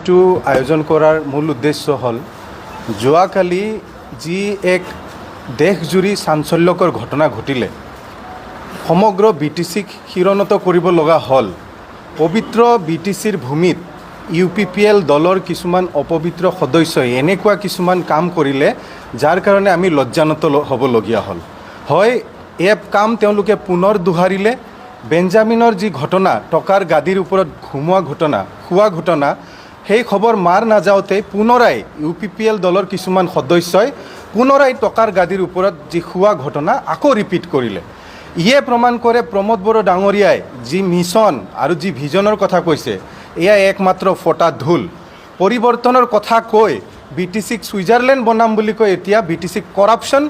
এইটো আয়োজন কৰাৰ মূল উদ্দেশ্য হ'ল যোৱাকালি যি এক দেশজুৰি চাঞ্চল্যকৰ ঘটনা ঘটিলে সমগ্ৰ BTCক শিৰণত কৰিব লগা হ'ল পবিত্ৰ BTCৰ ভূমিত UPPL দলৰ কিছুমান অপবিত্ৰ সদস্যই এনেকুৱা কিছুমান কাম কৰিলে যাৰ কাৰণে আমি লজ্জানত হ'বলগীয়া হ'ল হয় এই কাম তেওঁলোকে পুনৰ দোহাৰিলে বেঞ্জামিনৰ যি ঘটনা টকাৰ গাদীৰ ওপৰত খোৱা ঘটনা সেই খবৰ মাৰ নাযাওঁতে পুনৰাই UPPL দলৰ কিছুমান সদস্যই পুনৰাই টকাৰ গাদীৰ ওপৰত যি খোৱা ঘটনা আকৌ ৰিপিট কৰিলে ইয়ে প্ৰমাণ কৰে প্ৰমোদ বড়ো ডাঙৰীয়াই যি মিছন আৰু যি ভিজনৰ কথা কৈছে এয়া একমাত্ৰ ফটা ধুল পৰিৱৰ্তনৰ কথা কৈ BTCক ছুইজাৰলেণ্ড বনাম বুলি কৈ এতিয়া BTCক কৰাপশ্যন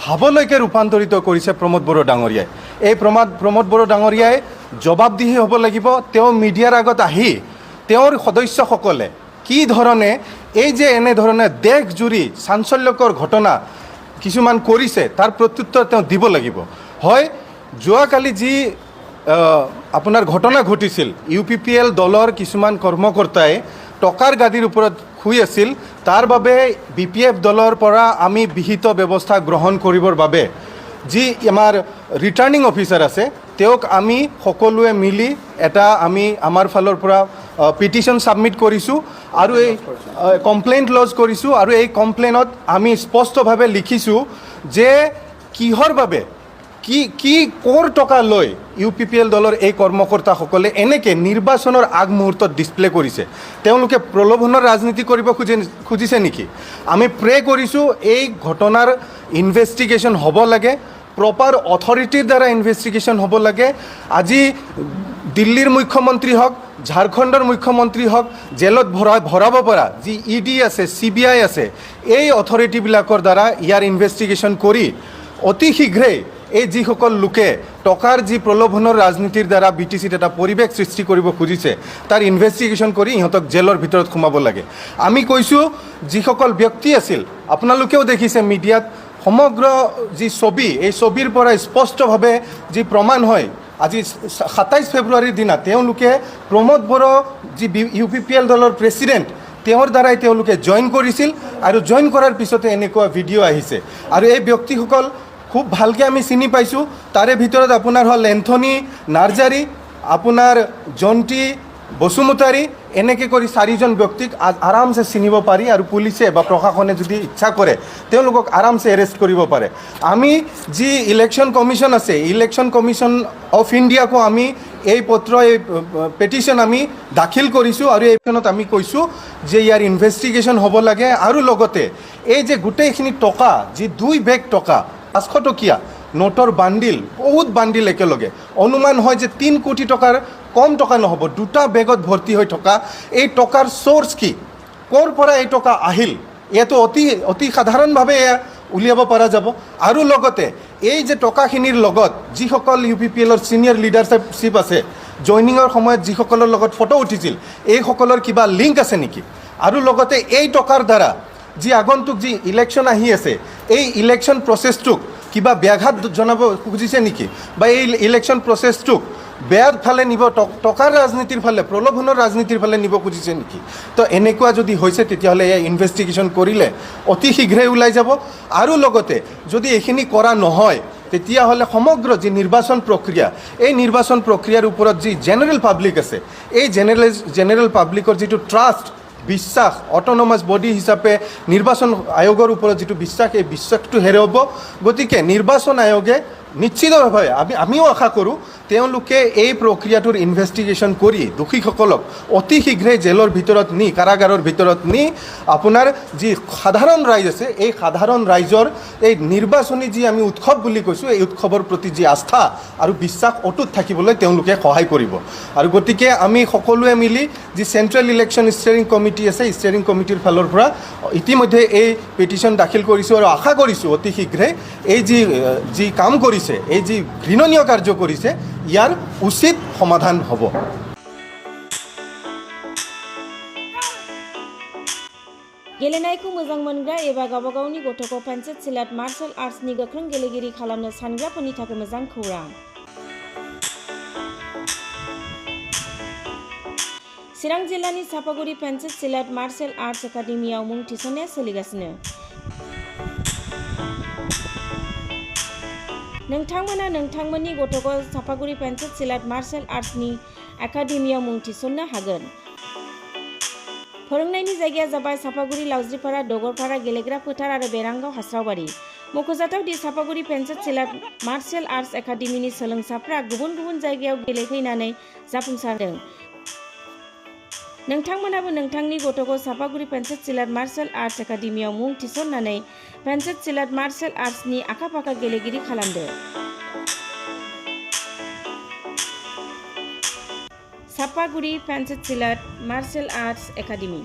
হাবলৈকে ৰূপান্তৰিত কৰিছে প্ৰমোদ বড়ো ডাঙৰীয়াই এই প্ৰমোদ বড়ো ডাঙৰীয়াই জবাবদিহি হ'ব লাগিব তেওঁ মিডিয়াৰ আগত আহি তেওঁৰ সদস্যসকলে কি ধৰণে এই যে এনেধৰণে দেশজুৰি চাঞ্চল্যকৰ ঘটনা কিছুমান কৰিছে তাৰ প্ৰত্যুত্তৰ তেওঁ দিব লাগিব হয় যোৱাকালি যি আপোনাৰ ঘটনা ঘটিছিল UPPL দলৰ কিছুমান কৰ্মকৰ্তাই টকাৰ গাদীৰ ওপৰত শুই আছিল তাৰ বাবে BPF দলৰ পৰা আমি বিহিত ব্যৱস্থা গ্ৰহণ কৰিবৰ বাবে যি আমাৰ ৰিটাৰ্নিং অফিচাৰ আছে তেওঁক আমি সকলোৱে মিলি এটা আমি আমাৰ ফালৰ পৰা পিটিশ্যন ছাবমিট কৰিছোঁ আৰু এই কমপ্লেইণ্ট লজ কৰিছোঁ আৰু এই কমপ্লেইনত আমি স্পষ্টভাৱে লিখিছোঁ যে কিহৰ বাবে কি ক'ৰ টকা লৈ UPPL দলৰ এই কৰ্মকৰ্তাসকলে এনেকৈ নিৰ্বাচনৰ আগমুহূৰ্তত ডিছপ্লে কৰিছে তেওঁলোকে প্ৰলোভনৰ ৰাজনীতি কৰিব খুজিছে নেকি আমি প্ৰে কৰিছোঁ এই ঘটনাৰ ইনভেষ্টিগেশ্যন হ'ব লাগে প্ৰপাৰ অথৰিটিৰ দ্বাৰা ইনভেষ্টিগেশ্যন হ'ব লাগে আজি দিল্লীৰ মুখ্যমন্ত্ৰী হওক ঝাৰখণ্ডৰ মুখ্যমন্ত্ৰী হওক জেলত ভৰাব পৰা যি ED আছে CBI আছে এই অথৰিটিবিলাকৰ দ্বাৰা ইয়াৰ ইনভেষ্টিগেশ্যন কৰি অতি শীঘ্ৰেই এই যিসকল লোকে টকাৰ যি প্ৰলোভনৰ ৰাজনীতিৰ দ্বাৰা BTCত এটা পৰিৱেশ সৃষ্টি কৰিব খুজিছে তাৰ ইনভেষ্টিগেশ্যন কৰি ইহঁতক জেলৰ ভিতৰত সোমাব লাগে আমি কৈছোঁ যিসকল ব্যক্তি আছিল আপোনালোকেও দেখিছে মিডিয়াত সমগ্ৰ যি ছবি এই ছবিৰ পৰা স্পষ্টভাৱে যি প্ৰমাণ হয় আজি 27 ফেব্ৰুৱাৰীৰ দিনা তেওঁলোকে প্ৰমোদ বড়ো যি UPPL দলৰ প্ৰেছিডেণ্ট তেওঁৰ দ্বাৰাই তেওঁলোকে জইন কৰিছিল আৰু জইন কৰাৰ পিছতে এনেকুৱা ভিডিঅ' আহিছে আৰু এই ব্যক্তিসকল খুব ভালকৈ আমি চিনি পাইছোঁ তাৰে ভিতৰত আপোনাৰ হ'ল এন্থনী নাৰ্জাৰী আপোনাৰ জন্টি বসুমতাৰী এনেকৈ কৰি 4জন ব্যক্তিক আৰামছে চিনিব পাৰি আৰু পুলিচে বা প্ৰশাসনে যদি ইচ্ছা কৰে তেওঁলোকক আৰামছে এৰেষ্ট কৰিব পাৰে আমি যি ইলেকশ্যন কমিশ্যন আছে ইলেকশ্যন কমিশ্যন অফ ইণ্ডিয়াকো আমি এই পত্ৰ এই পেটিশ্যন আমি দাখিল কৰিছোঁ আৰু এইখনত আমি কৈছোঁ যে ইয়াৰ ইনভেষ্টিগেশ্যন হ'ব লাগে আৰু লগতে এই যে গোটেইখিনি টকা যি 2 বেগ টকা 500 টকীয়া নোটৰ বান্ডিল বহুত বান্ডিল একেলগে অনুমান হয় যে 3 কোটি টকাৰ কম টকা নহ'ব 2টা বেগত ভৰ্তি হৈ থকা এই টকাৰ সোৰ্স কি ক'ৰ পৰা এই টকা আহিল এটো অতি সাধাৰণভাৱে উলিয়াব পৰা যাব আৰু লগতে এই যে টকাখিনিৰ লগত যিসকল UPPLৰ সিনিয়ৰ লিডাৰশ্বিপ আছে জয়নিঙৰ সময়ত যিসকলৰ লগত ফটো উঠিছিল এই সকলৰ কিবা লিংক আছে নেকি আৰু লগতে এই টকাৰ দ্বাৰা যি আগন্তুক যি ইলেকশ্যন আহি আছে এই ইলেকশ্যন প্ৰচেছটোক কিবা ব্যাঘাত জনাব খুজিছে নেকি বা এই ইলেকশ্যন প্ৰচেছটোক বেয়াৰ ফালে নিব টকাৰ ৰাজনীতিৰ ফালে প্ৰলোভনৰ ৰাজনীতিৰ ফালে নিব খুজিছে নেকি তো এনেকুৱা যদি হৈছে তেতিয়াহ'লে এই ইনভেষ্টিগেশ্যন কৰিলে অতি শীঘ্ৰেই ওলাই যাব আৰু লগতে যদি এইখিনি কৰা নহয় তেতিয়াহ'লে সমগ্ৰ যি নিৰ্বাচন প্ৰক্ৰিয়া এই নিৰ্বাচন প্ৰক্ৰিয়াৰ ওপৰত যি জেনেৰেল পাব্লিক আছে এই জেনেৰেল পাব্লিকৰ যিটো ট্ৰাষ্ট বিশ্বাস অট'নমাছ বডি হিচাপে নিৰ্বাচন আয়োগৰ ওপৰত যিটো বিশ্বাস এই বিশ্বাসটো হেৰুৱাব গতিকে নিৰ্বাচন আয়োগে নিশ্চিতভাৱে আমিও আশা কৰোঁ তেওঁলোকে এই প্ৰক্ৰিয়াটোৰ ইনভেষ্টিগেশ্যন কৰি দোষীসকলক অতি শীঘ্ৰেই জেলৰ ভিতৰত নি কাৰাগাৰৰ ভিতৰত নি আপোনাৰ যি সাধাৰণ ৰাইজ আছে এই সাধাৰণ ৰাইজৰ এই নিৰ্বাচনী যি আমি উৎসৱ বুলি কৈছোঁ এই উৎসৱৰ প্ৰতি যি আস্থা আৰু বিশ্বাস অটুট থাকিবলৈ তেওঁলোকে সহায় কৰিব আৰু গতিকে আমি সকলোৱে মিলি যি চেণ্ট্ৰেল ইলেকশ্যন ষ্টিয়াৰিং কমিটি আছে ষ্টিয়াৰিং কমিটিৰ ফালৰ পৰা ইতিমধ্যে এই পিটিশ্যন দাখিল কৰিছোঁ আৰু আশা কৰিছোঁ অতি শীঘ্ৰে এই যি কাম কৰিছে এই যি ঘৃণনীয় কাৰ্য কৰিছে ইয়াৰ উচিত সমাধান হ'ব गेलेनायखौ मोजां मोनग्रा एबा गावबा गावनि गथ'खौ पेन्सिल सिलाट मार्शल आर्ट्सनि गोख्रों गेलेगिरि खालामनो सानग्राफोरनि थाखाय मोजां खौरां चिरां जिल्लानि सापागुरि पेन्सिल सिलाट मार्शेल आर्ट्स एकाडेमियाव मुं थिसननाया सोलिगासिनो। नोंथांमोना नोंथांमोननि गथ'खौ सापागुरि पेन्सिल सिलाट मार्शेल आर्ट्सनि एकाडेमियाव मुं थिसननो हागोन। फोरोंनायनि जायगाया जाबाय सापागुरि लावज्रिपारा दगरपारा गेलेग्रा फोथार आरो बेरांगाव हास्रावबारि। मख'जाथाव दि सापागुरि पेन्सिल सिलाट मार्शेल आर्ट्स एकाडेमिनि सोलोंसाफ्रा गुबुन गुबुन जायगायाव गेलेफैनानै जाफुंसारदों। नोंथांमोनाबो नोंथांनि गथ'खौ सापागुरि पेन्सिल सिलाट मार्शेल आर्ट्स एकाडेमियाव मुं थिसननानै पेन्सिल सिलाट मार्शेल आर्ट्सनि आखा-फाखा गेलेगिरि खालामदो। Sapaguri pencil सिलाट martial arts academy.